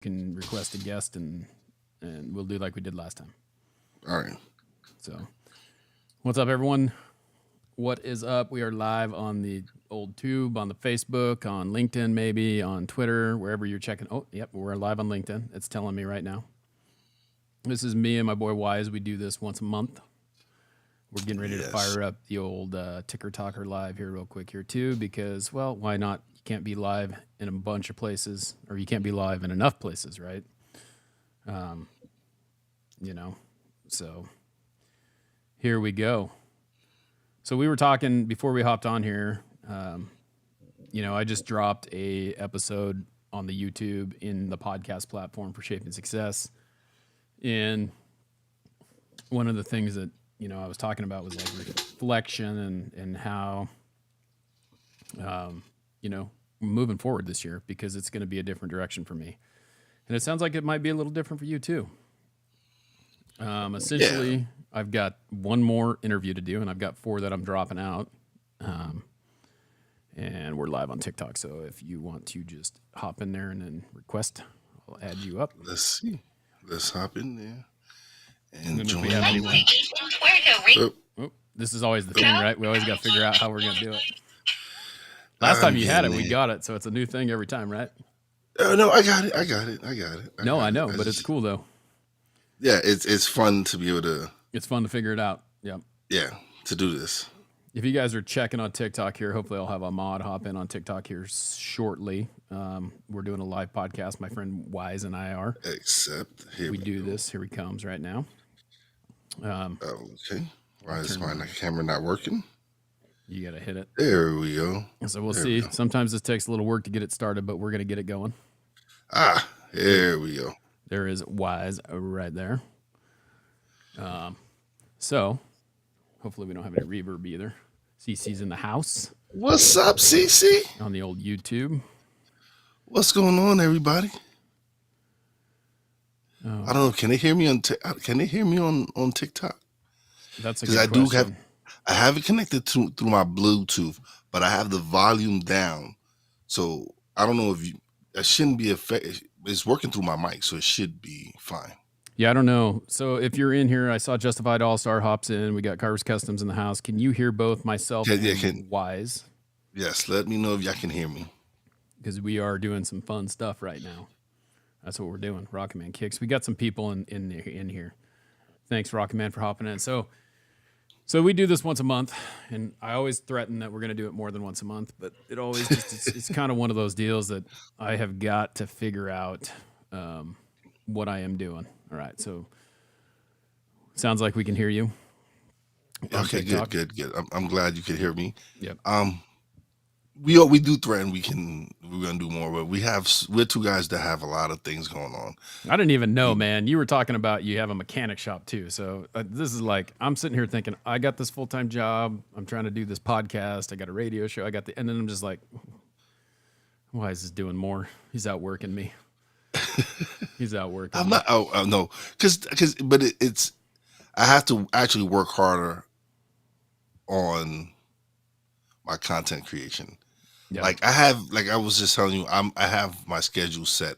can request a guest and we'll do like we did last time. All right. So, what's up, everyone? What is up? We are live on the old tube, on the Facebook, on LinkedIn, maybe on Twitter, wherever you're checking. Oh, yep, we're live on LinkedIn. It's telling me right now. This is me and my boy Wize. We do this once a month. We're getting ready to fire up the old Ticker Talker live here real quick here too, because, well, why not? You can't be live in a bunch of places, or you can't be live in enough places, right? So here we go. So we were talking before we hopped on here. I just dropped a episode on the YouTube in the podcast platform for Shaping Success. And one of the things that, I was talking about was like reflection and how, moving forward this year, because it's going to be a different direction for me. And it sounds like it might be a little different for you too. Essentially, I've got one more interview to do, and I've got 4 that I'm dropping out. And we're live on TikTok, so if you want to just hop in there and then request, I'll add you up. Let's see. Let's hop in there and And join. if we have anyone. Oh, this is always the thing, right? We always got to figure out how we're going to do it. Last time you had it, we got it, so it's a new thing every time, right? No, I got it. I know, but it's cool though. Yeah, it's fun to be able to. It's fun to figure it out. Yep. Yeah, to do this. If you guys are checking on TikTok here, hopefully I'll have a mod hop in on TikTok here shortly. We're doing a live podcast. My friend Wize and I are. Except here we do go. This. Here he comes right now. Okay. Why is my camera not working? You got to hit it. There we go. So we'll see. Sometimes this takes a little work to get it started, but we're going to get it going. There we go. There is Wize right there. So hopefully we don't have any reverb either. CC's in the house. What's up, CC? On the old YouTube. What's going on, everybody? I don't know. Can they hear me on TikTok? That's a good question. I have it connected through my Bluetooth, but I have the volume down. So I don't know if it shouldn't be it's working through my mic, so it should be fine. Yeah, I don't know. So if you're in here, I saw Justified All-Star hops in. We got Carver's Customs in the house. Can you hear both myself and Wize? Yes, let me know if y'all can hear me. Because we are doing some fun stuff right now. That's what we're doing. Rocket Man Kicks. We got some people in here. Thanks, Rocket Man, for hopping in. So we do this once a month, and I always threaten that we're going to do it more than once a month, but it always just it's kind of one of those deals that I have got to figure out what I am doing. All right, so sounds like we can hear you. Okay, good. I'm glad you could hear me. Yep. We do threaten we're gonna do more, but we're 2 guys that have a lot of things going on. I didn't even know, man. You were talking about you have a mechanic shop too. So this is like I'm sitting here thinking I got this full-time job. I'm trying to do this podcast. I got a radio show. And then I'm just like, why is this doing more? He's outworking me. He's outworking. I'm not. Oh no, but it's. I have to actually work harder on my content creation. Yep. I was just telling you, I have my schedule set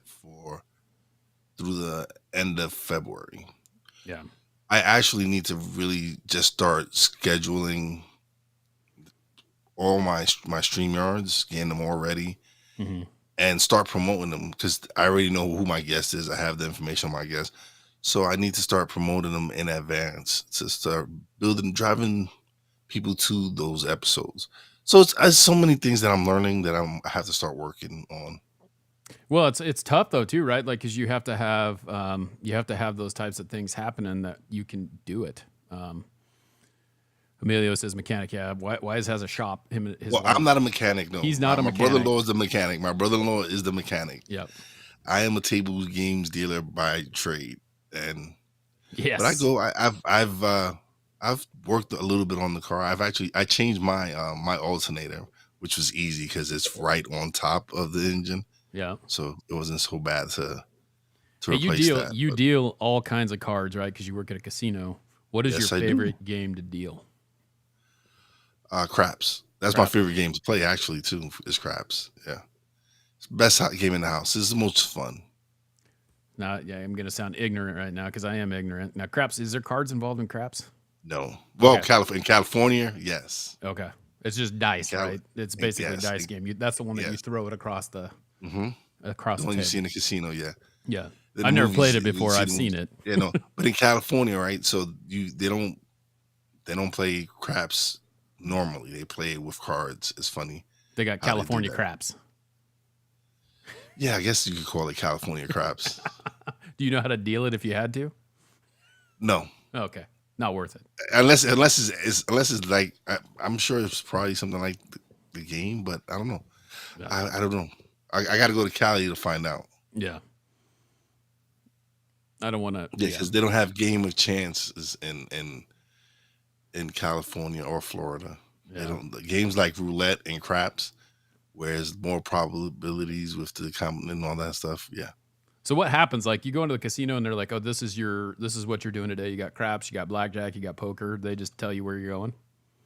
through the end of February. Yeah. I actually need to really just start scheduling all my StreamYards, getting them all ready, and start promoting them because I already know who my guest is. I have the information on my guest. So I need to start promoting them in advance to start driving people to those episodes. So it's so many things that I'm learning that I have to start working on. Well, it's tough though too, right? Like, because you have to have those types of things happening that you can do it. Emilio says mechanic. Yeah, Wize has a shop. I'm not a mechanic. No, he's not a mechanic. My brother-in-law is the mechanic. My brother-in-law is the mechanic. Yep. I am a table games dealer by trade, and yes, but I've worked a little bit on the car. I changed my my alternator, which was easy because it's right on top of the engine. Yeah. So it wasn't so bad to replace that. You deal all kinds of cards, right? Because you work at a casino. What is your favorite game to deal? Craps. That's my favorite game to play, actually, too, is craps. Yeah. It's the best game in the house. It's the most fun. Now, yeah, I'm gonna sound ignorant right now because I am ignorant. Now, craps. Is there cards involved in craps? No. Well, Okay. In California, yes. Okay. It's just dice, right? It's basically Yes. dice game. That's the one that you Yes. throw it across the Mm-hmm. The the one you see table. in the casino, yeah. Yeah. Then the I've never played movies, it you before. see I've the seen movies. it. Yeah, no. But in California, right? So they don't play craps normally. They play it with cards. It's funny They got how they do California that. craps. Yeah, I guess you could call it California craps. Do you know how to deal it if you had to? No, Okay. Not worth it. unless it's like I'm sure it's probably something like the game, but I don't know. Yeah. I don't know. I got to go to Cali to find out. Yeah. I don't want to. Yeah, because they don't have game of chances in California or Florida. They Yeah. don't games like roulette and craps, whereas more probabilities with the and all that stuff. Yeah. So what happens? Like you go into the casino and they're like, "Oh, this is what you're doing today. You got craps, you got blackjack, you got poker." They just tell you where you're going.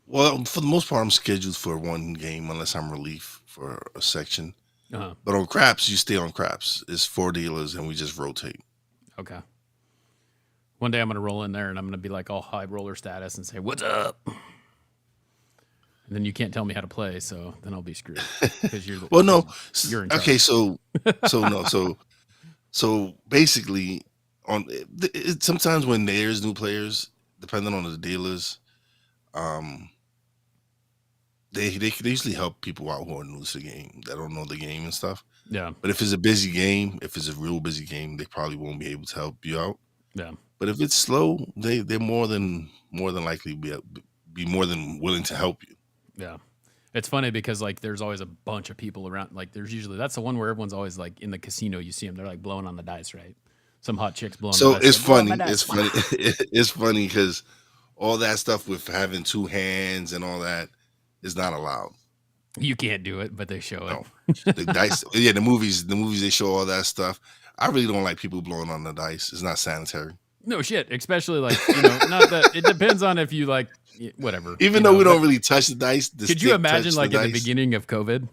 Well, for the most part, I'm scheduled for one game unless I'm relief for a section. Uh-huh. But on craps, you stay on craps. It's 4 dealers, and we just rotate. Okay. One day I'm gonna roll in there and I'm gonna be like all high roller status and say, "What's up?" And then you can't tell me how to play, so then I'll be screwed because you're Well, no. you're in charge. Okay, so no, so basically, sometimes when there's new players, depending on the dealers, they usually help people out who are new to the game that don't know the game and stuff. Yeah. But if it's a busy game, if it's a real busy game, they probably won't be able to help you out. Yeah. But if it's slow, they're more than likely be more than willing to help you. Yeah. It's funny because like there's always a bunch of people around. Like there's usually that's the one where everyone's always like in the casino. You see them, they're like blowing on the dice, right? Some hot chicks blowing. So the dice. it's Like, "Blow on funny. my dice." It's funny. It's funny because all that stuff with having two hands and all that is not allowed. You can't do it, but they show it. No, the dice. Yeah, the movies they show all that stuff. I really don't like people blowing on the dice. It's not sanitary. No shit, especially like not that. It depends on if you like whatever. Even though we don't really touch the dice. Could you imagine like at the beginning of COVID?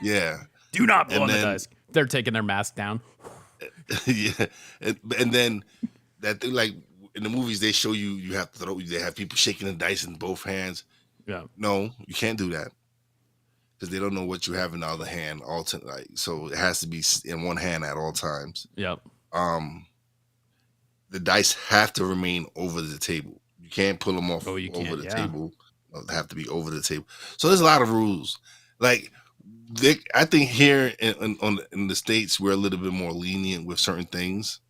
Yeah. Do not blow on the dice. They're taking their mask down. Yeah, and then that thing, like in the movies, they show you have to throw. They have people shaking the dice in both hands. Yeah. No, you can't do that because they don't know what you have in the other hand. So it has to be in one hand at all times. Yep. The dice have to remain over the table. You can't pull them off over the table. They have to be over the table. So there's a lot of rules. Like I think here in the States, we're a little bit more lenient with certain things.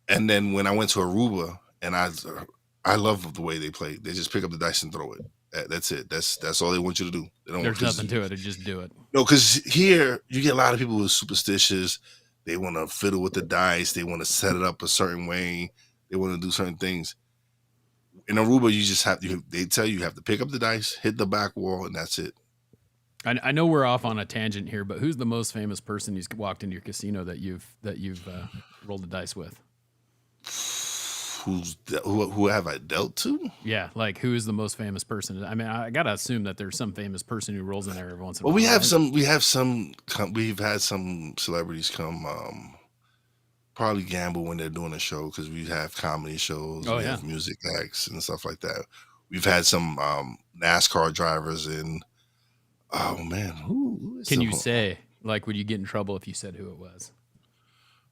And then when I went to Aruba, and I love the way they play. They just pick up the dice and throw it. That's it. That's all they want you to do. There's nothing to it. They just do it. No, because here you get a lot of people who are superstitious. They want to fiddle with the dice. They want to set it up a certain way. They want to do certain things. In Aruba, you just have to. They tell you have to pick up the dice, hit the back wall, and that's it. I know we're off on a tangent here, but who's the most famous person who's walked into your casino that you've rolled the dice with? Who have I dealt to? Yeah, like who is the most famous person? I mean, I gotta assume that there's some famous person who rolls in there every once in a while. We've had some celebrities come probably gamble when they're doing a show because we have comedy shows, we have music acts and stuff like that. We've had some NASCAR drivers and oh man, who is can you say like would you get in trouble if you said who it was?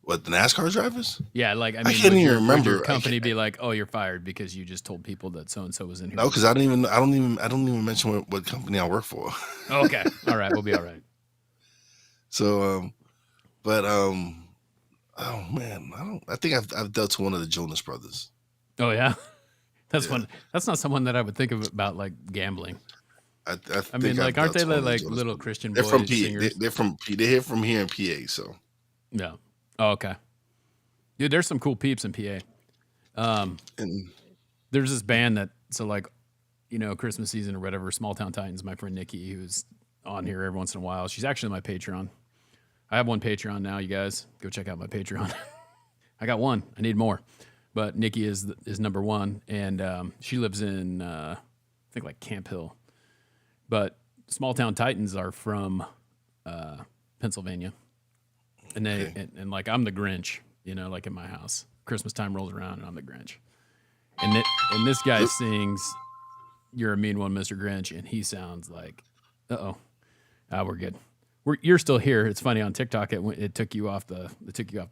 What, the NASCAR drivers? Yeah, like I mean, I can't even remember. Would your company be like, "Oh, you're fired because you just told people that so and so was in here"? No, because I don't even mention what company I work for. Okay, all right, we'll be all right. So, oh man, I think I've dealt to one of the Jonas Brothers. Oh yeah, that's one. That's not someone that I would think of about like gambling. I mean, like, aren't they like little Christian boys? They're from PA. Singers? They're here from here in PA. So yeah. Oh, okay. Dude, there's some cool peeps in PA. There's this band that, so like, Christmas season or whatever, Small Town Titans, my friend Nikki, who's on here every once in a while. She's actually my Patreon. I have one Patreon now, you guys. Go check out my Patreon. I got one. I need more. But Nikki is number one, and she lives in, I think, like Camp Hill. But Small Town Titans are from Pennsylvania. And they and like I'm the Grinch like in my house. Christmas time rolls around and I'm the Grinch. And this guy sings "You're a Mean One, Mr. Grinch," and he sounds like, we're good. You're still here. It's funny on TikTok. It took you off the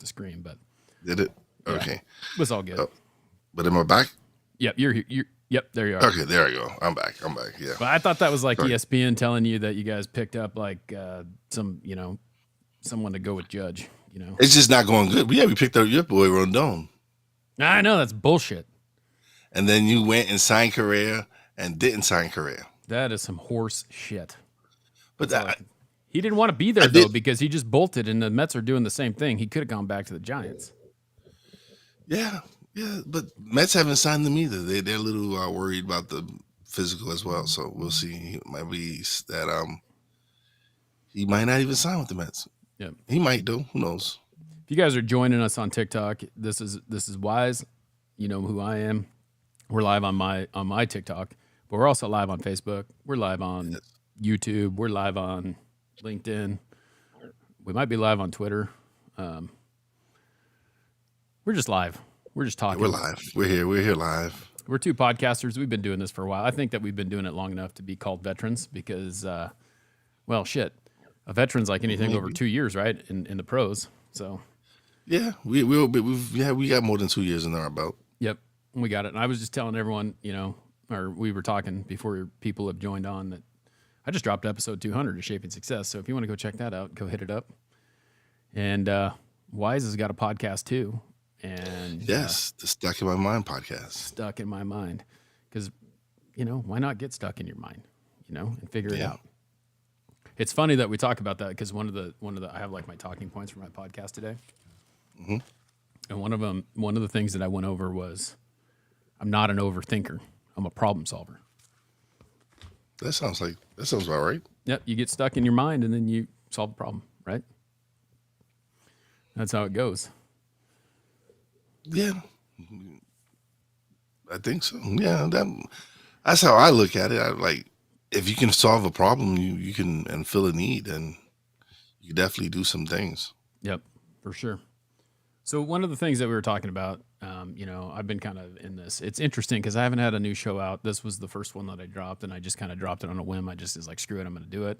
screen, but did it? Yeah, Okay, it was all good. But am I back? Yep, you're here. Yep, there you are. Okay, there I go. I'm back. Yeah. But I thought that was like Sorry. ESPN telling you that you guys picked up like someone to go with Judge. It's just not going good. We picked up your boy Rondon, I know that's bullshit. and then you went and signed Correa and didn't sign Correa. That is some horse shit. But He didn't want to be there though because he just bolted, and the Mets are doing the same thing. He could have gone back to the Giants. yeah, but Mets haven't signed them either. They're a little worried about the physical as well. So we'll see. It might be that he might not even sign with the Mets. Yep. He might do. Who knows? If you guys are joining us on TikTok, this is Wize. You know who I am. We're live on my TikTok, but we're also live on Facebook. We're live on YouTube. We're live on LinkedIn. We might be live on Twitter. We're just live. We're just talking. We're live. We're here live. We're two podcasters. We've been doing this for a while. I think that we've been doing it long enough to be called veterans because, well, shit. A veteran's like anything over 2 years, right? In the pros. So, yeah, we got more than 2 years in our belt. Yep, we got it. And I was just telling everyone, or we were talking before people have joined on that I just dropped episode 200 of Shaping Success. So if you want to go check that out, go hit it up. And Wize has got a podcast too. And yes, the Stuck in My Mind podcast. Stuck in my mind, because why not get stuck in your mind, and figure it out. It's funny that we talk about that because one of the I have like my talking points for my podcast today, and one of the things that I went over was I'm not an overthinker. I'm a problem solver. That sounds about right. Yep, you get stuck in your mind and then you solve a problem, right? That's how it goes. Yeah, I think so. Yeah, that's how I look at it. I like if you can solve a problem, you can and fill a need, and you definitely do some things. Yep, for sure. So one of the things that we were talking about, I've been kind of in this. It's interesting because I haven't had a new show out. This was the first one that I dropped, and I just kind of dropped it on a whim. I just was like, screw it, I'm going to do it.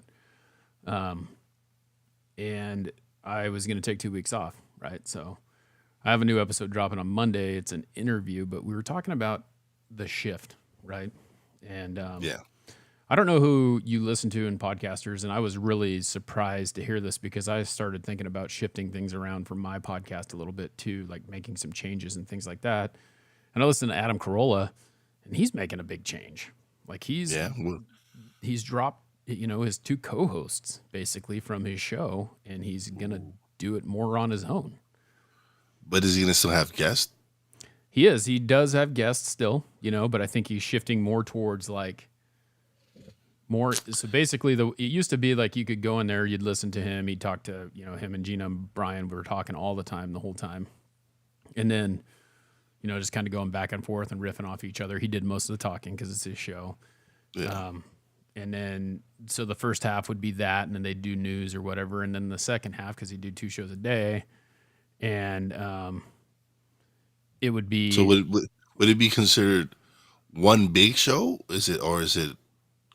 And I was going to take 2 weeks off, right? So I have a new episode dropping on Monday. It's an interview, but we were talking about the shift, right? And I don't know who you listen to in podcasters, and I was really surprised to hear this because I started thinking about shifting things around for my podcast a little bit too, like making some changes and things like that. And I listened to Adam Carolla, and he's making a big change. Like he's dropped, his 2 co-hosts basically from his show, and he's gonna do it more on his own. But is he gonna still have guests? He is. He does have guests still, but I think he's shifting more towards like more. So basically, it used to be like you could go in there, you'd listen to him, he'd talk to him and Gina and Brian were talking all the time, the whole time, and then just kind of going back and forth and riffing off each other. He did most of the talking because it's his show. Yeah. And then so the first half would be that, and then they'd do news or whatever, and then the second half, because he'd do 2 shows a day, and it would be. So would it be considered one big show? Is it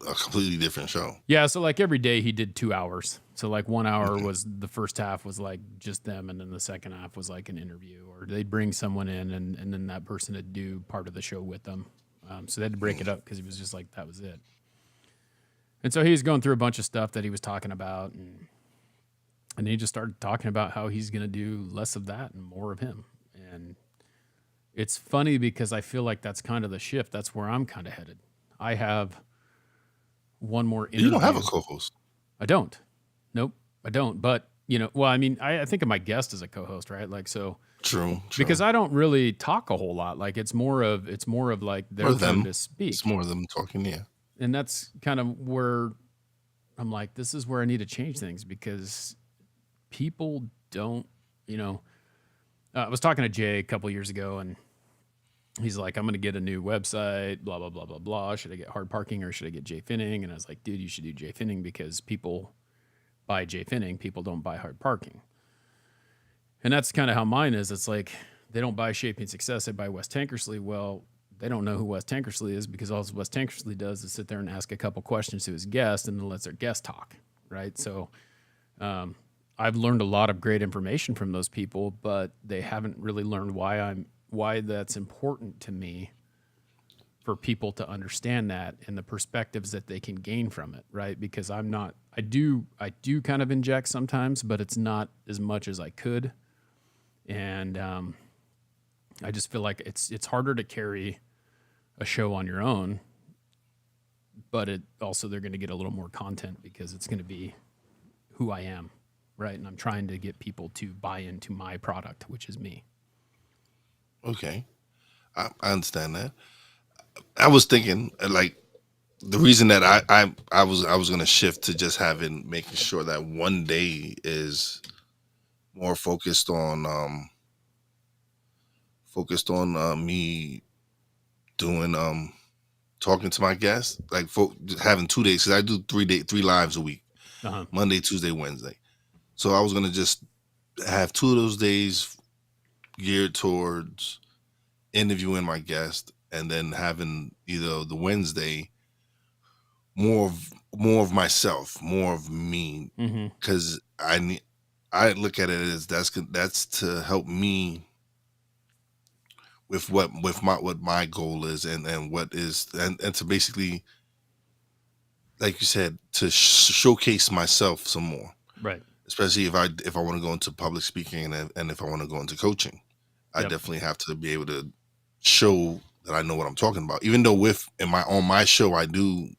a completely different show? Yeah, so like every day he did 2 hours. So like 1 hour was the first half was like just them, and then the second half was like an interview, or they'd bring someone in, and then that person would do part of the show with them. So they had to break it up because he was just like, that was it. And so he was going through a bunch of stuff that he was talking about, and he just started talking about how he's going to do less of that and more of him. And it's funny because I feel like that's kind of the shift. That's where I'm kind of headed. I have one more interview. You don't have a co-host. I don't. Nope, I don't. But, well, I mean, I think of my guest as a co-host, right? Like, so. True. Because I don't really talk a whole lot. Like, it's more of like their turn to speak. It's more of them talking, yeah. And that's kind of where I'm like, this is where I need to change things because people don't, I was talking to Jay a couple years ago, and he's like, I'm going to get a new website, blah, blah, blah, blah, blah. Should I get Hard Parking or should I get Jay Finning? And I was like, dude, you should do Jay Finning because people buy Jay Finning. People don't buy Hard Parking. And that's kind of how mine is. It's like they don't buy Shaping Success, they buy Wes Tankersley. Well, they don't know who Wes Tankersley is because all Wes Tankersley does is sit there and ask a couple questions to his guest and then lets their guest talk, right? So I've learned a lot of great information from those people, but they haven't really learned why that's important to me for people to understand that and the perspectives that they can gain from it, right? Because I do kind of inject sometimes, but it's not as much as I could. And I just feel like it's harder to carry a show on your own, but it also they're going to get a little more content because it's going to be who I am, right? And I'm trying to get people to buy into my product, which is me. Okay, I understand that. I was thinking like the reason that I was gonna shift to just making sure that one day is more focused on me doing talking to my guests, like having 2 days, because I do 3 lives a week, Uh-huh. Monday, Tuesday, Wednesday. So I was gonna just have 2 of those days geared towards interviewing my guest, and then having either the Wednesday more of myself, more of me, Mm-hmm. because I look at it as that's to help me with what my goal is, and what is, and to basically, like you said, to showcase myself some more, Right. especially if I want to go into public speaking, and if I want to go into coaching. I Yep. definitely have to be able to show that I know what I'm talking about. Even though on my show I do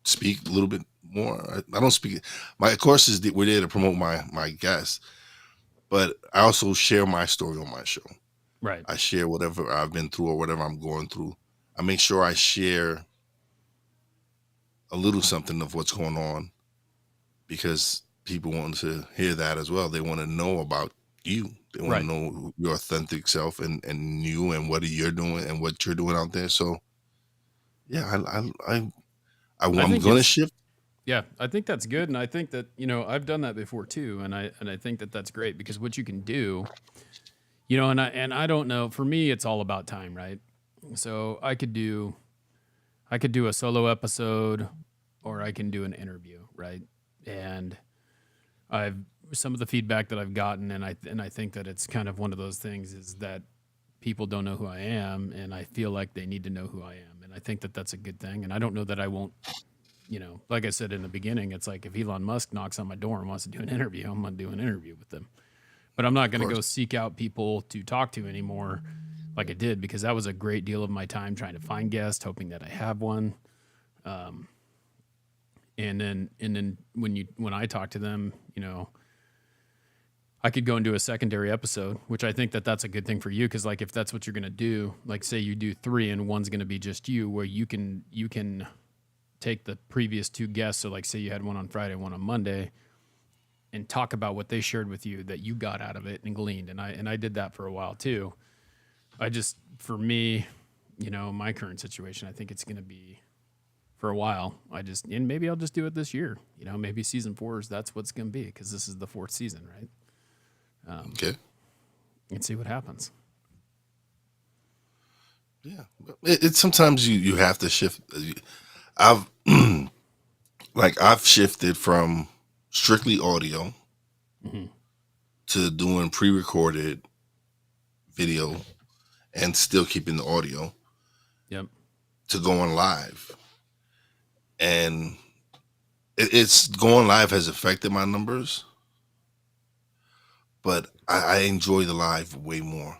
speak a little bit more. I don't speak. My course is we're there to promote my guests, but I also share my story on my show. Right. I share whatever I've been through or whatever I'm going through. I make sure I share a little something of what's going on, because people want to hear that as well. They want to know about you. They want Right. to know your authentic self, and you, and what you're doing and what you're doing out there. So yeah, I I'm think gonna shift. yeah, I think that's good. And I think that, I've done that before too. And I think that that's great because what you can do, and I don't know, for me, it's all about time, right? So I could do a solo episode or I can do an interview, right? And I've some of the feedback that I've gotten, and I think that it's kind of one of those things is that people don't know who I am, and I feel like they need to know who I am, and I think that that's a good thing. And I don't know that I won't, like I said in the beginning, it's like if Elon Musk knocks on my door and wants to do an interview, I'm gonna do an interview with them, but I'm not Of gonna course. go seek out people to talk to anymore, like I did, because that was a great deal of my time trying to find guests, hoping that I have one. And then when I talk to them, I could go and do a secondary episode, which I think that that's a good thing for you. Cause like, if that's what you're going to do, like say you do 3 and one's going to be just you, where you can take the previous 2 guests. So like say you had one on Friday, one on Monday, and talk about what they shared with you that you got out of it and gleaned. And I did that for a while too. For me, my current situation, I think it's going to be for a while. And maybe I'll just do it this year. Maybe season 4 is that's what's going to be, because this is the 4th season, right? Okay. And see what happens. Yeah. It's sometimes you have to shift. I've I've shifted from strictly audio Mm-hmm. to doing pre-recorded video and still keeping the audio, Yep. to going live. And it's going live has affected my numbers, but I enjoy the live way more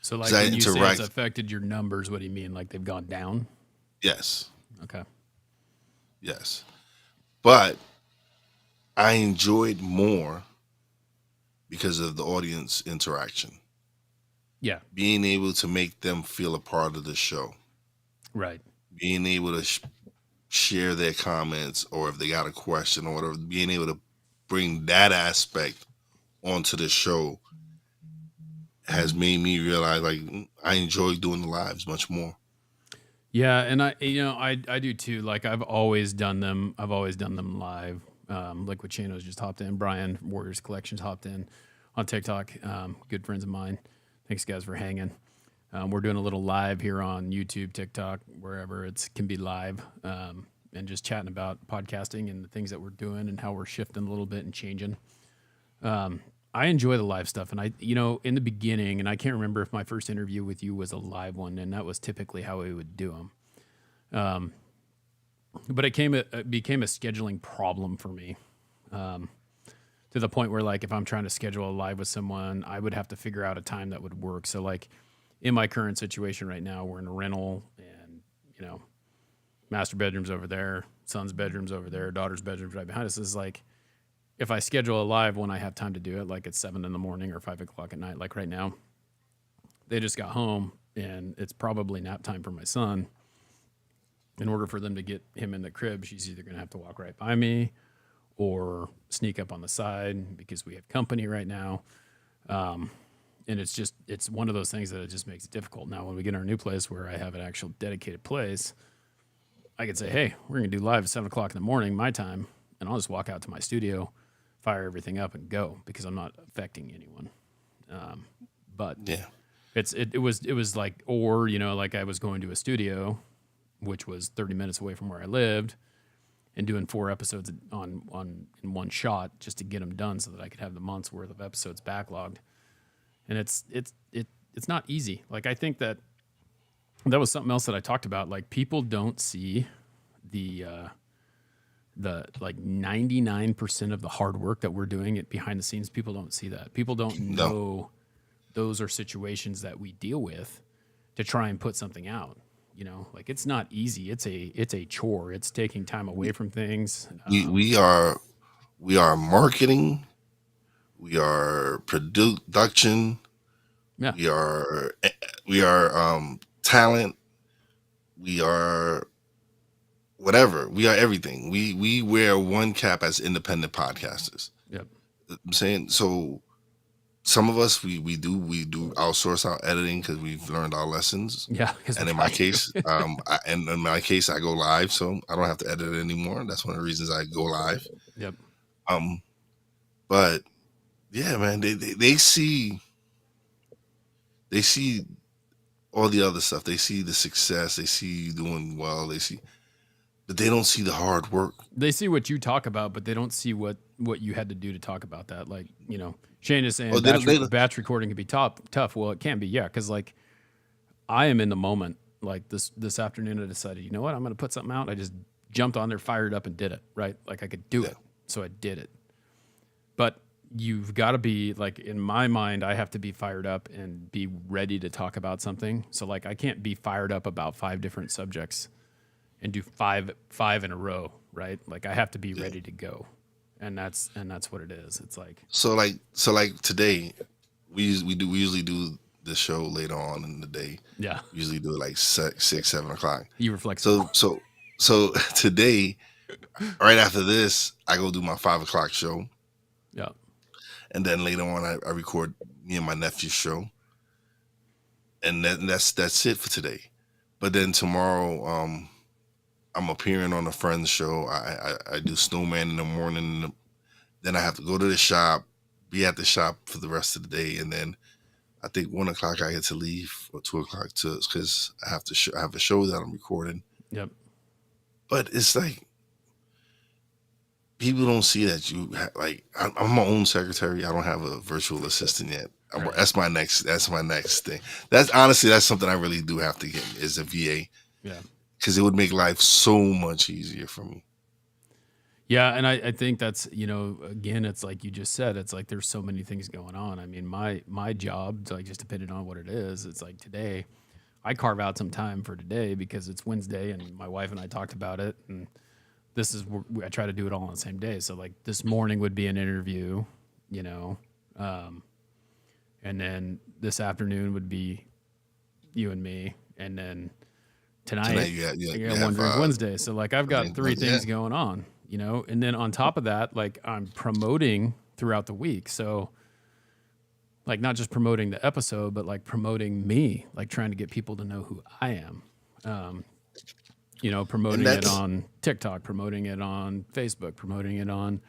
So because like I when you say it's interact. affected your numbers, what do you mean? Like they've gone down? Yes, Okay. yes, but I enjoyed more because of the audience interaction, Yeah. being able to make them feel a part of the show, Right. being able to share their comments, or if they got a question or whatever, being able to bring that aspect onto the show has made me realize I enjoy doing the lives much more. Yeah, and I do too. Like I've always done them. I've always done them live. Like with Chano's just hopped in. Brian Warriors Collections hopped in. on TikTok. Good friends of mine. Thanks guys for hanging. We're doing a little live here on YouTube, TikTok, wherever it can be live, and just chatting about podcasting and the things that we're doing and how we're shifting a little bit and changing. I enjoy the live stuff, and in the beginning, and I can't remember if my first interview with you was a live one, and that was typically how we would do them. But it became a scheduling problem for me, to the point where, like, if I'm trying to schedule a live with someone, I would have to figure out a time that would work. So, like, in my current situation right now, we're in a rental, and master bedroom's over there, son's bedroom's over there, daughter's bedroom's right behind us. Is like, if I schedule a live when I have time to do it, like at 7 a.m. or 5 o'clock at night, like right now, they just got home and it's probably nap time for my son. In order for them to get him in the crib, she's either going to have to walk right by me or sneak up on the side because we have company right now. And it's one of those things that it just makes it difficult. Now, when we get our new place where I have an actual dedicated place, I could say, hey, we're going to do live at 7 o'clock in the morning, my time, and I'll just walk out to my studio, fire everything up, and go because I'm not affecting anyone. But Yeah. it was like, or, like I was going to a studio, which was 30 minutes away from where I lived, and doing 4 episodes in one shot just to get them done so that I could have the month's worth of episodes backlogged. And it's not easy. Like, I think that was something else that I talked about. Like, people don't see the like 99% of the hard work that we're doing it behind the scenes. People don't see that. People don't know those are situations that we deal with to try and put something out. Like, it's not easy. It's a chore. It's taking time away from things. We are marketing. We are production. Yeah. We are talent. We are whatever. We are everything. We wear one cap as independent podcasters. Yep. I'm saying, so some of us we do outsource our editing because we've learned our lessons. Yeah. And in my case, I go live, so I don't have to edit it anymore. That's one of the reasons I go live. Yep. But yeah, man, they see all the other stuff. They see the success. They see you doing well. But they don't see the hard work. They see what you talk about, but they don't see what you had to do to talk about that. Like, Shane is saying batch recording can be tough. Well, it can be, yeah, because, like, I am in the moment. Like, this afternoon, I decided, you know what, I'm going to put something out. I just jumped on there, fired up, and did it, right? Like, I could do it, so I did it. But you've got to be, like, in my mind, I have to be fired up and be ready to talk about something. So, like, I can't be fired up about 5 different subjects and do five in a row, right? Like, I have to be ready to go. And that's what it is. It's like, so like today, we usually do the show later on in the day. Yeah. We usually do it like 6, 7 o'clock. You were flexible. So today, right after this, I go do my 5 o'clock show. Yeah. And then later on, I record me and my nephew's show. And that's it for today. But then tomorrow, I'm appearing on a friend's show. I do Snowman in the morning. Then I have to go to the shop, be at the shop for the rest of the day. And then I think 1 o'clock I get to leave, or 2 o'clock because I have to I have a show that I'm recording. Yep. But it's like, people don't see that I'm my own secretary. I don't have a virtual assistant yet. Right. That's my next thing. That's something I really do have to get, is a VA. Yeah. Because it would make life so much easier for me. Yeah, and I think that's, again, it's like you just said, it's like there's so many things going on. I mean, my job, like, just depending on what it is, it's like today, I carve out some time for today because it's Wednesday and my wife and I talked about it, and I try to do it all on the same day. So, like, this morning would be an interview, and then this afternoon would be you and me, and then tonight you got One Drink Wednesday. So, like, I've got 3 things going on, and then on top of that, like, I'm promoting throughout the week. So, like, not just promoting the episode, but, like, promoting me, like, trying to get people to know who I am. Promoting it on TikTok, promoting it on Facebook, promoting it on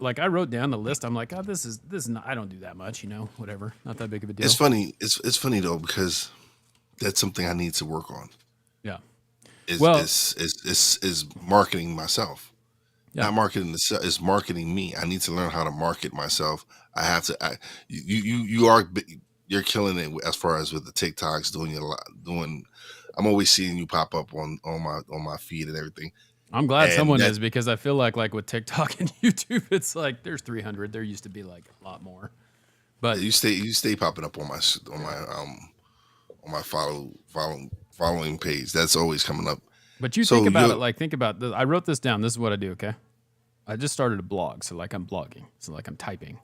like I wrote down the list. I'm like, oh, this is not, I don't do that much, whatever. Not that big of a deal. It's funny. It's funny though, because that's something I need to work on. Yeah. Is Well, is marketing myself. yeah. Not marketing the is marketing me. I need to learn how to market myself. I have to. You're killing it as far as with the TikToks, doing. I'm always seeing you pop up on my feed and everything. I'm glad And someone that, is, because I feel like with TikTok and YouTube, it's like there's 300. There used to be like a lot more. But you stay popping up on my following page. That's always coming up. But you So think about you it, like think about this. I wrote this down. This is what I do, okay? I just started a blog, so like I'm blogging. So like I'm typing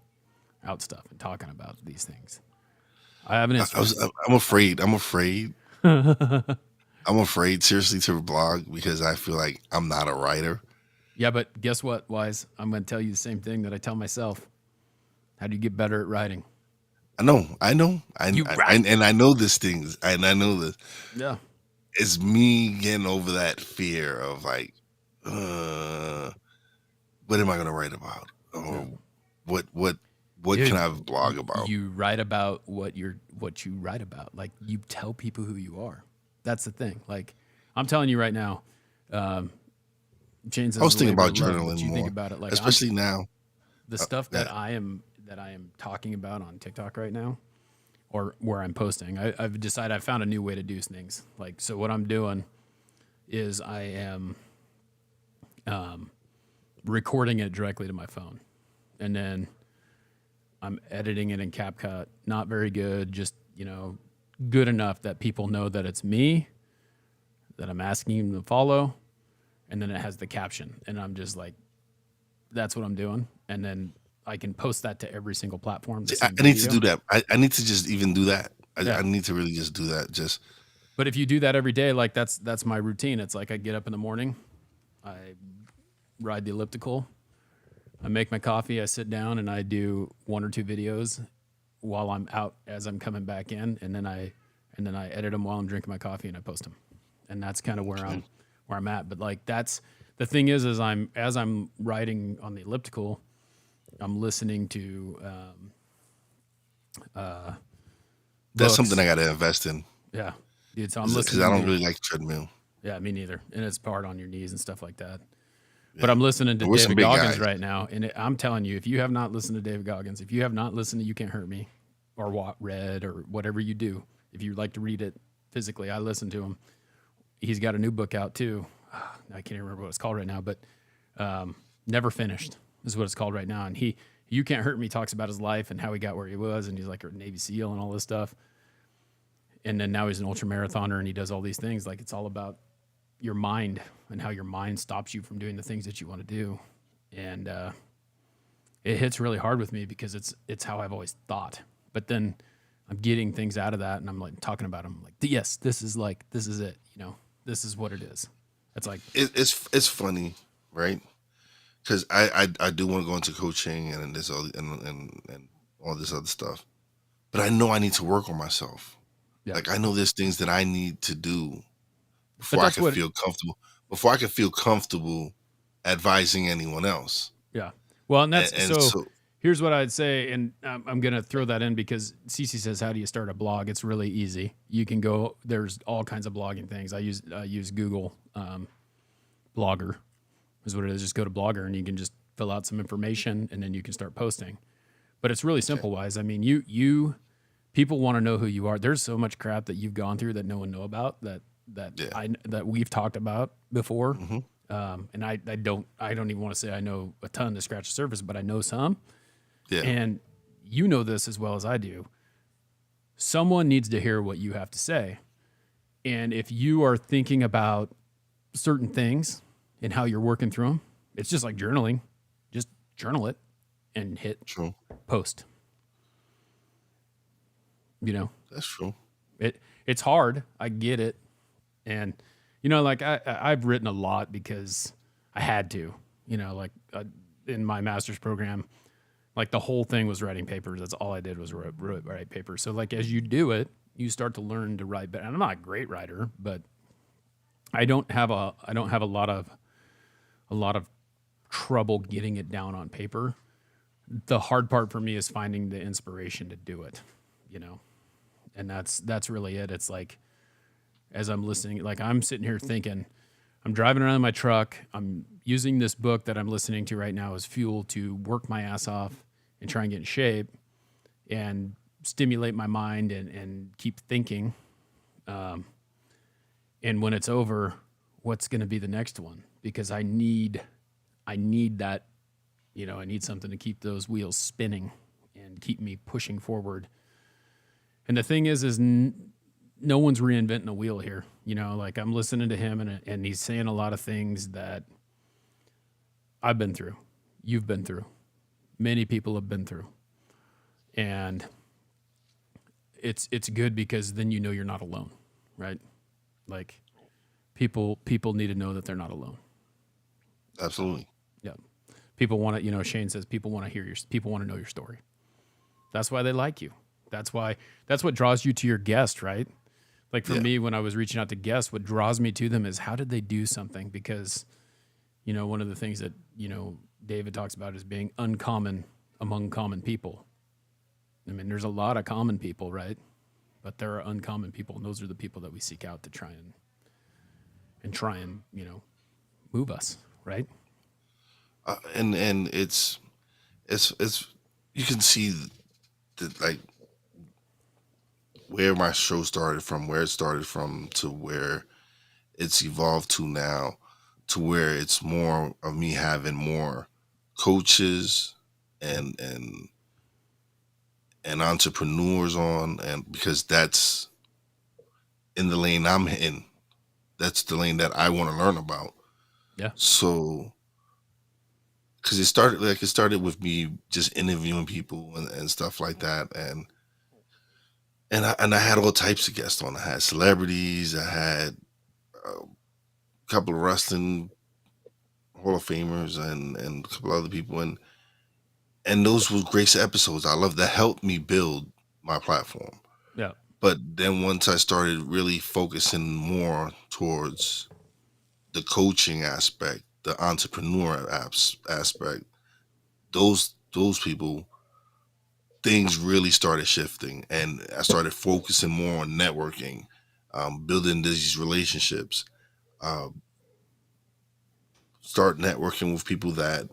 out stuff and talking about these things. I have an Instagram. I'm afraid. I'm afraid seriously to blog because I feel like I'm not a writer. Yeah, but guess what, Wise? I'm going to tell you the same thing that I tell myself. How do you get better at writing? I know. Write. And I know these things, and I know this. Yeah. It's me getting over that fear of like, what am I going to write about? Or what Dude, can I blog about? You write about what you write about. Like you tell people who you are. That's the thing. Like I'm telling you right now, Jane says I was thinking about love, journaling but you more, think about it like especially now. The stuff that I am talking about on TikTok right now, or where I'm posting, I've decided I found a new way to do things. Like, so what I'm doing is I am recording it directly to my phone, and then I'm editing it in CapCut. Not very good, just good enough that people know that it's me, that I'm asking them to follow, and then it has the caption, and I'm just like, that's what I'm doing, and then I can post that to every single platform. I need to do that. I need to just even do that. I need to really just do that. But if you do that every day, like that's my routine. It's like I get up in the morning, I ride the elliptical, I make my coffee, I sit down, and I do 1 or 2 videos while I'm out as I'm coming back in, and then I edit them while I'm drinking my coffee and I post them, and that's kind of where I'm at. But like that's the thing is as I'm riding on the elliptical, I'm listening to that's books. something I got to invest in. Yeah, dude. So I'm listening because I don't really like treadmill. Yeah, me neither. And it's hard on your knees and stuff like that. Yeah. But I'm listening to David David Goggins right now, and I'm telling you, if you have not listened to David Goggins, if you have not listened to You Can't Hurt Me, or read, or whatever you do, if you like to read it physically, I listen to him. He's got a new book out too. I can't remember what it's called right now, but Never Finished is what it's called right now. And You Can't Hurt Me talks about his life and how he got where he was, and he's like a Navy SEAL and all this stuff. And then now he's an ultra marathoner, and he does all these things. Like it's all about your mind and how your mind stops you from doing the things that you want to do. And it hits really hard with me because it's how I've always thought. But then I'm getting things out of that, and I'm like talking about them. Like, yes, this is it. This is what it is. It's like it's funny, right? Because I do want to go into coaching and this and all this other stuff, but I know I need to work on myself. Yeah. Like I know there's things that I need to do before I can feel comfortable. Before I can feel comfortable advising anyone else. Yeah. Well, and that's so. Here's what I'd say, and I'm going to throw that in because Cece says, "How do you start a blog?" It's really easy. You can go. There's all kinds of blogging things. I use Google Blogger, is what it is. Just go to Blogger, and you can just fill out some information, and then you can start posting. But it's really simple. Wise. I mean, you people want to know who you are. There's so much crap that you've gone through that no one know about that we've talked about before. Mm-hmm. And I don't even want to say I know a ton to scratch the surface, but I know some. Yeah. And you know this as well as I do. Someone needs to hear what you have to say. And if you are thinking about certain things and how you're working through them, it's just like journaling. Just journal it and hit post. That's true. It's hard. I get it. And, like I've written a lot because I had to, in my master's program, like the whole thing was writing papers. That's all I did was write papers. So like, as you do it, you start to learn to write better. And I'm not a great writer, but I don't have a lot of trouble getting it down on paper. The hard part for me is finding the inspiration to do it, you know, and that's really it. It's like, as I'm listening, like I'm sitting here thinking, I'm driving around in my truck. I'm using this book that I'm listening to right now as fuel to work my ass off and try and get in shape and stimulate my mind and keep thinking. And when it's over, what's going to be the next one? Because I need that, you know, I need something to keep those wheels spinning and keep me pushing forward. And the thing is no one's reinventing a wheel here. You know, like I'm listening to him and he's saying a lot of things that I've been through, you've been through, many people have been through. And it's good because then you know you're not alone, right? Like people need to know that they're not alone. Absolutely. Yeah. People want to, you know, Shane says people want to know your story. That's why they like you. That's what draws you to your guest, right? Like for me, when I was reaching out to guests, what draws me to them is how did they do something? Because, you know, one of the things that, you know, David talks about is being uncommon among common people. I mean, there's a lot of common people, right? But there are uncommon people, and those are the people that we seek out to try and you know, move us, right? And it's you can see that, like, where my show started from, where it started from, to where it's evolved to now, to where it's more of me having more coaches and entrepreneurs on, and because that's in the lane I'm in, that's the lane that I want to learn about. Yeah. So, because it started with me just interviewing people and stuff like that, and I had all types of guests on. I had celebrities, I had a couple of wrestling Hall of Famers, and a couple other people, and those were great episodes. I love that, helped me build my platform. Yeah. But then once I started really focusing more towards the coaching aspect, the entrepreneur aspect, those people, things really started shifting, and I started focusing more on networking, building these relationships, uh, start networking with people that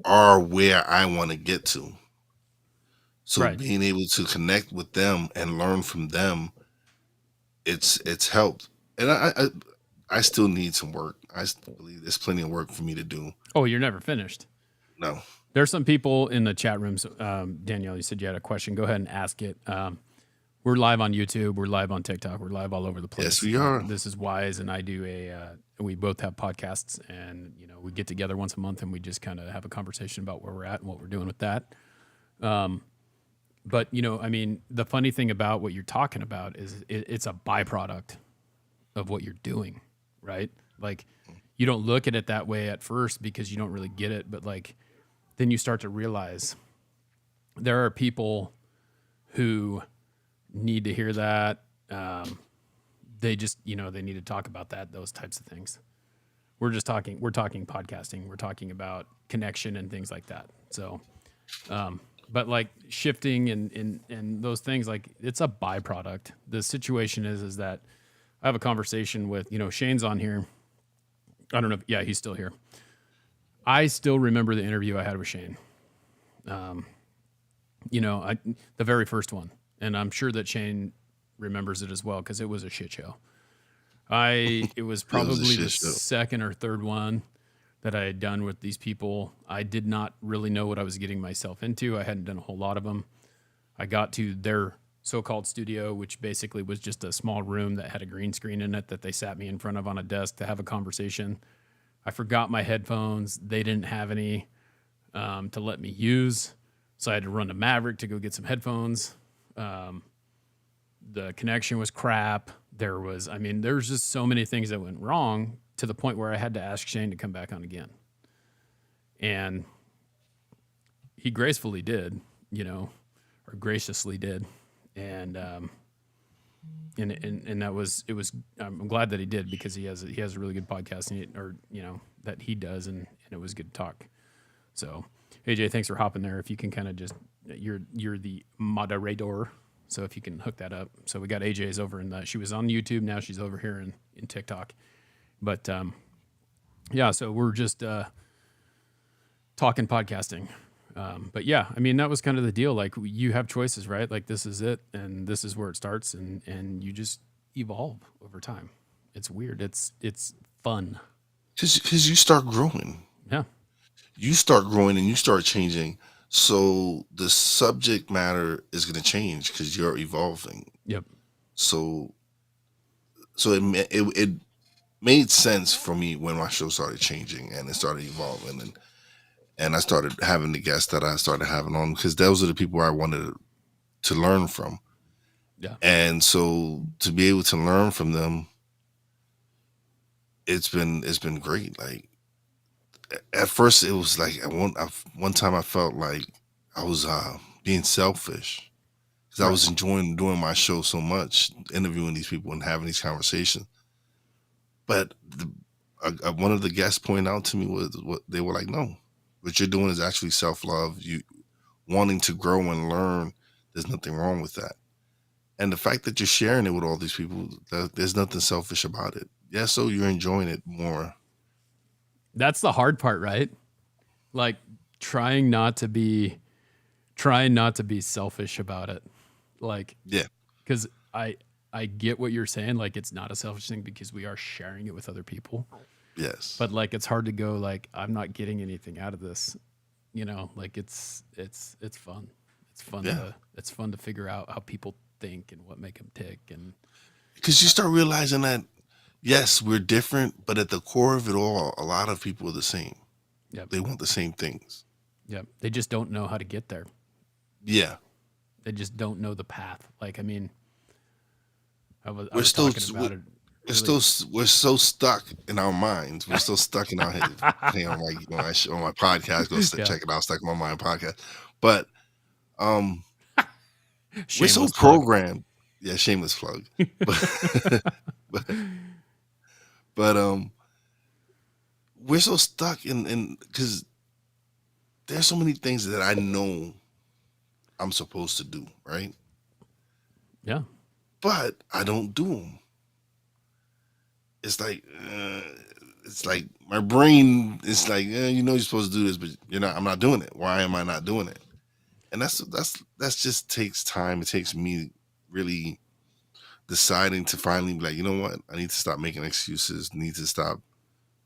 are where I want to get to. So Right. being able to connect with them and learn from them, it's helped. And I still need some work. I still believe there's plenty of work for me to do. Oh, you're never finished. No. There's some people in the chat rooms. Danielle, you said you had a question. Go ahead and ask it. We're live on YouTube. We're live on TikTok. We're live all over the place. Yes, we are. This is Wize, and I do we both have podcasts, and you know we get together once a month, and we just kind of have a conversation about where we're at and what we're doing with that. But you know, I mean, the funny thing about what you're talking about is it's a byproduct of what you're doing, right? Like you don't look at it that way at first because you don't really get it, but like then you start to realize there are people who need to hear that. They just, you know, they need to talk about those types of things. We're talking podcasting. We're talking about connection and things like that. So, but like shifting and those things, like it's a byproduct. The situation is that I have a conversation with, you know, Shane's on here. I don't know. Yeah, he's still here. I still remember the interview I had with Shane. You know, the very first one, and I'm sure that Shane remembers it as well because it was a shit show. It was probably the second or third one that I had done with these people. I did not really know what I was getting myself into. I hadn't done a whole lot of them. I got to their so-called studio, which basically was just a small room that had a green screen in it that they sat me in front of on a desk to have a conversation. I forgot my headphones. They didn't have any to let me use. So I had to run to Maverick to go get some headphones. The connection was crap. There's just so many things that went wrong to the point where I had to ask Shane to come back on again. And he gracefully did, you know, or graciously did. And and that was it was. I'm glad that he did because he has a really good podcast that he does, and it was good to talk. So, AJ, thanks for hopping there. If you can kind of just you're the moderator, so if you can hook that up. So we got AJ's over in she was on YouTube, now she's over here in TikTok, but yeah, so we're just talking podcasting. But yeah, I mean, that was kind of the deal. Like you have choices, right? Like this is it, and this is where it starts, and you just evolve over time. It's weird. It's fun. Because you start growing. Yeah. You start growing and you start changing. So the subject matter is going to change because you're evolving. Yep. So it made sense for me when my show started changing and it started evolving, and I started having the guests that I started having on because those are the people I wanted to learn from. Yeah. And so to be able to learn from them, it's been great. Like at first it was like one time I felt like I was being selfish because I was enjoying doing my show so much, interviewing these people and having these conversations. But one of the guests pointed out to me was what they were like, no, what you're doing is actually self-love. You wanting to grow and learn. There's nothing wrong with that. And the fact that you're sharing it with all these people, there's nothing selfish about it. Yeah, so you're enjoying it more. That's the hard part, right? Like trying not to be selfish about it. Like, yeah, because I get what you're saying. Like, it's not a selfish thing because we are sharing it with other people. yes, But like, it's hard to go like, I'm not getting anything out of this. Like it's fun. It's fun to figure out how people think and what make them tick. And because you start realizing that yes, we're different, but at the core of it all, a lot of people are the same. Yep. They want the same things. Yep. They just don't know how to get there. Yeah. They just don't know the path. Like, I mean, I was still talking about it. We're so stuck in our minds. We're still stuck in our heads. Hey, on my podcast, go check it out. Stuck in My Mind podcast. But we're so programmed. Yeah, shameless plug. But we're so stuck in because there's so many things that I know I'm supposed to do, right? Yeah. But I don't do them. It's like my brain is like, you're supposed to do this, but you're not. I'm not doing it. Why am I not doing it? And that's just takes time. It takes me really deciding to finally be like, you know what? I need to stop making excuses. Need to stop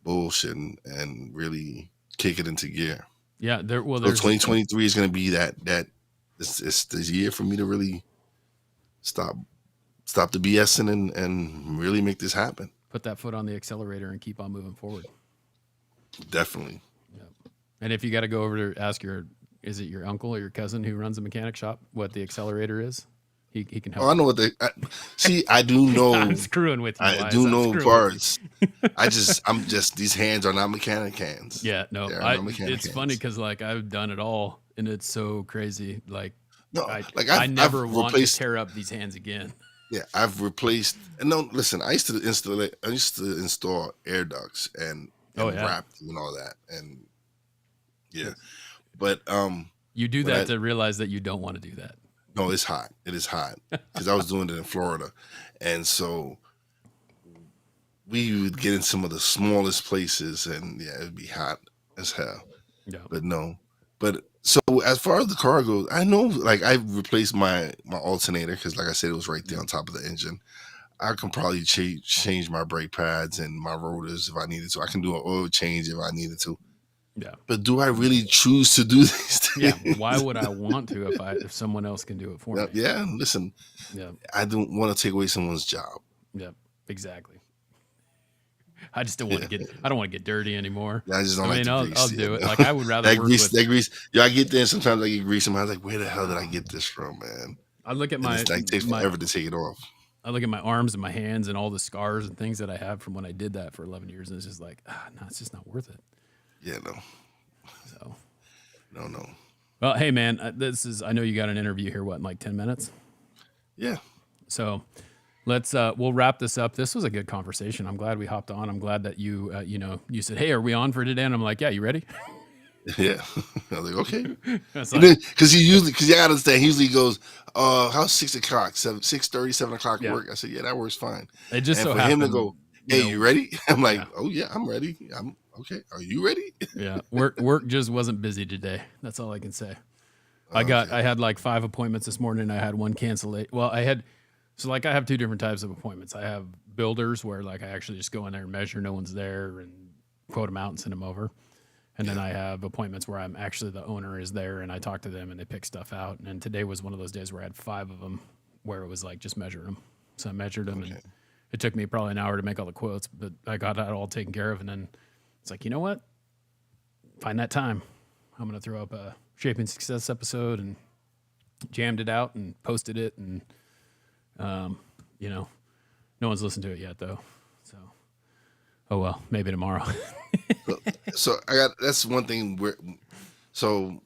bullshitting and really kick it into gear. Yeah. So 2023 is going to be that it's this year for me to really stop the BSing and really make this happen. Put that foot on the accelerator and keep on moving forward. Definitely. Yeah. And if you got to go over to ask is it your uncle or your cousin who runs a mechanic shop what the accelerator is? He can help. Oh, I know what I do know. I'm screwing with you. I do know parts. I'm just these hands are not mechanic hands. Yeah, no. It's funny because like I've done it all and it's so crazy. Like no, I never want to tear up these hands again. Yeah, I've replaced. And no, listen. I used to install air ducts and wrap and all that. And yeah, but you do that to realize that you don't want to do that. No, it's hot. It is hot because I was doing it in Florida, and so we would get in some of the smallest places, and yeah, it'd be hot as hell. Yeah. But no, so as far as the car goes, I know like I replaced my alternator because, like I said, it was right there on top of the engine. I can probably change my brake pads and my rotors if I needed to. I can do an oil change if I needed to. Yeah. But do I really choose to do these things? Yeah. Why would I want to if someone else can do it for me? Yeah. Listen. Yeah. I don't want to take away someone's job. Yeah. Exactly. I just don't want to get. I don't want to get dirty anymore. I just don't like to grease. I'll do it. Like I would rather that grease. Yeah, I get there. And sometimes I get grease. And I'm like, where the hell did I get this from, man? I look at it takes forever to take it off. I look at my arms and my hands and all the scars and things that I have from when I did that for 11 years, and it's just like, no, it's just not worth it. Yeah, no. So, no. Well, hey, man, I know you got an interview here. What, in like 10 minutes? Yeah. So, let's we'll wrap this up. This was a good conversation. I'm glad we hopped on. I'm glad that you you said, "Hey, are we on for today?" And I'm like, "Yeah, you ready?" Yeah. I was like, okay. It's And like, then, because you gotta understand, he usually goes, how's 6 o'clock, 6:30, 7 o'clock yeah. work? I said, yeah, that works fine. It just And so for him to go, happened, hey, you ready? I'm like, yeah, oh yeah, I'm ready. I'm okay. Are you ready? yeah. Work just wasn't busy today. That's all I can say. Okay. I had like 5 appointments this morning. I had one cancellation. Well, I have 2 different types of appointments. I have builders where like I actually just go in there and measure, no one's there, and quote them out and send them over. And then Yeah. I have appointments where I'm actually the owner is there and I talk to them and they pick stuff out. And today was one of those days where I had 5 of them where it was like just measure them. So I measured them and Okay. it took me probably an hour to make all the quotes, but I got that all taken care of. And then it's like, you know what? Find that time. I'm going to throw up a Shaping Success episode and jammed it out and posted it. And, no one's listened to it yet though. So, oh well, maybe tomorrow. So that's one thing so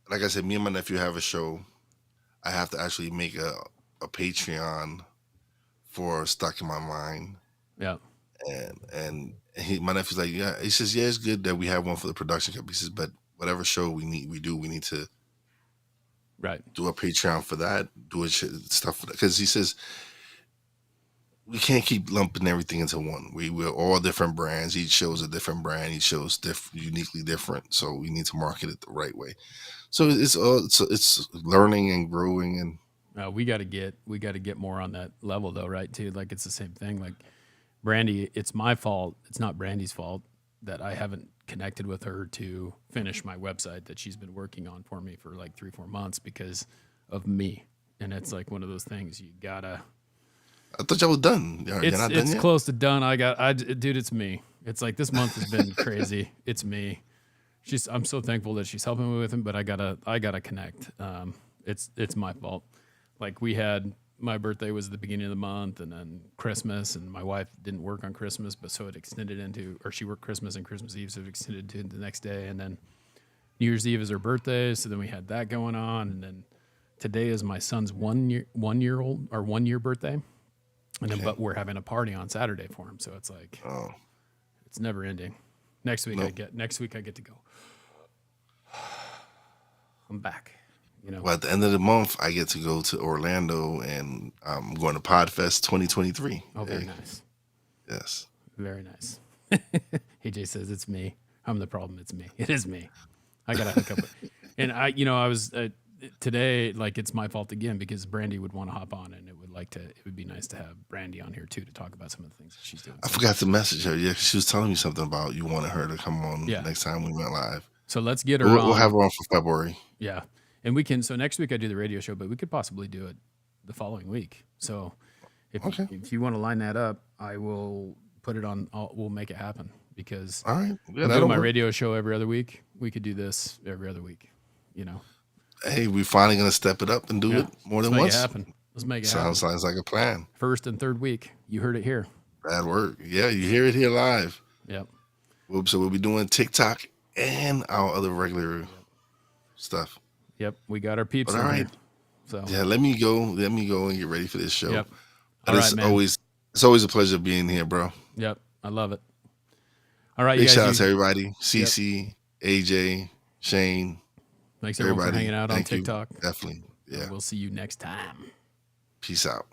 like I said, me and my nephew have a show. I have to actually make a Patreon for Stuck in My Mind. Yeah. And my nephew's like, yeah, he says, yeah, it's good that we have one for the production company. He says, but whatever show we need to Right. do a Patreon for that, do stuff, because he says we can't keep lumping everything into one. We're all different brands. Each show is a different brand. Each show is uniquely different. So we need to market it the right way. So it's learning and growing. And We got to get more on that level though, right? Too, like it's the same thing. Like Brandy, it's my fault. It's not Brandy's fault that I haven't connected with her to finish my website that she's been working on for me for like 3-4 months because of me. And it's like one of those things you gotta. I thought y'all was done. You're not done It's yet? close to done. Dude, it's me. It's like this month has been crazy. It's me. I'm so thankful that she's helping me with him, but I gotta connect. It's my fault. Like my birthday was the beginning of the month, and then Christmas, and my wife didn't work on Christmas, but so it extended or she worked Christmas and Christmas Eve, so it extended to the next day, and then New Year's Eve is her birthday, so then we had that going on, and then today is my son's 1 year birthday, and then but we're having a party on Saturday for him, so it's like it's never ending. Next week I get to go. I'm back. Well, at the end of the month, I get to go to Orlando, and I'm going to Podfest 2023. Oh, very nice. Yes. Very nice. AJ says it's me. I'm the problem. It's me. It is me. I gotta hook up. And I was today, like it's my fault again because Brandy would want to hop on, and it would be nice to have Brandy on here too to talk about some of the things that she's doing. I forgot to message her. Yeah, she was telling me something about you wanted her to come on next time we went live. So let's get her on. We'll have her on for February. Yeah. And we can, so next week I do the radio show, but we could possibly do it the following week. So if you want to line that up, I will put it on, we'll make it happen because all right. Yeah, I do my radio show every other week. We could do this every other week, Hey, we're finally going to step it up and do it more than once. Let's make it happen. Sounds like a plan. First and third week. You heard it here. Bad work. Yeah, you hear it here live. Yep. So we'll be doing TikTok and our other regular stuff. Yep, we got our peeps. All right. Here, so yeah, let me go and get ready for this show. Yep. It's always a pleasure being here, bro. Yep, I love it. All right, big shout out to everybody. CC, AJ, Shane. Thanks everyone for hanging out on TikTok. Definitely. Yeah. We'll see you next time. Peace out.